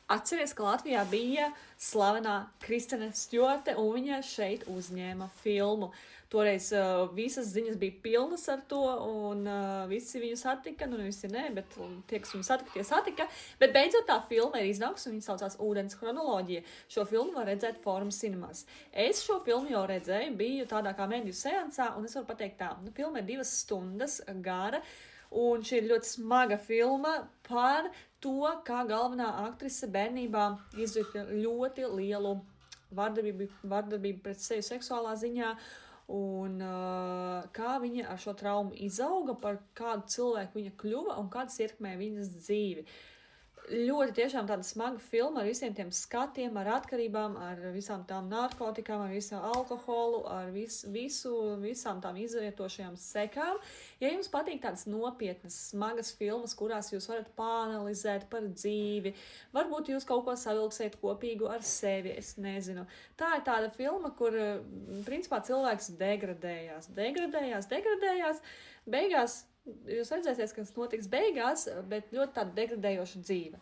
Atceries, ka Latvijā bija slavenā Kristene Stjorte, un viņa šeit uzņēma filmu. Toreiz visas ziņas bija pilnas ar to, un visi viņu satika, nu visi ne, bet tie, kas viņu satika, tie satika. Bet beidzot tā filma ir iznākusi, un viņa saucās Ūdens chronoloģija. Šo filmu var redzēt Forum Cinemas. Es šo filmu jau redzēju, biju tādā kā mediju seansā, un es varu pateikt tā, nu, filma ir 2 stundas gara, un šī ir ļoti smaga filma par to, kā galvenā aktrise bērnībā izjuta ļoti lielu vardarbību pret sevi seksuālā ziņā, un kā viņa ar šo traumu izauga, par kādu cilvēku viņa kļuva un kādas ietekmē viņas dzīvi. Ļoti tiešām tāda smaga filma ar visiem tiem skatiem, ar atkarībām, ar visām tām narkotikām, ar visu alkoholu, ar visām tām izvietošajām sekām. Ja jums patīk tādas nopietnas, smagas filmas, kurās jūs varat pāanalizēt par dzīvi, varbūt jūs kaut ko savilksiet kopīgu ar sevi, es nezinu. Tā ir tāda filma, kur, principā, cilvēks degradējās, beigās jūs redzēsiet, kas notiks beigās, bet ļoti tāda degradējoša dzīve.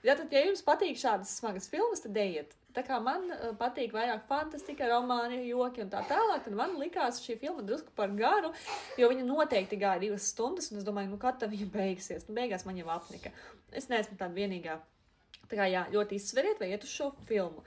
Tātad, ja jums patīk šādas smagas filmas, tad ejiet. Tā kā man patīk vairāk fantastika, romāni, joki un tā tālāk, tad man likās šī filma drusku par garu, jo viņa noteikti gāja 2 stundas, un es domāju, nu kad tad viņa beigsies? Nu, beigās man jau apnika. Es neesmu tāda vienīgā. Tā kā jā, ļoti izsveriet vai iet uz šo filmu.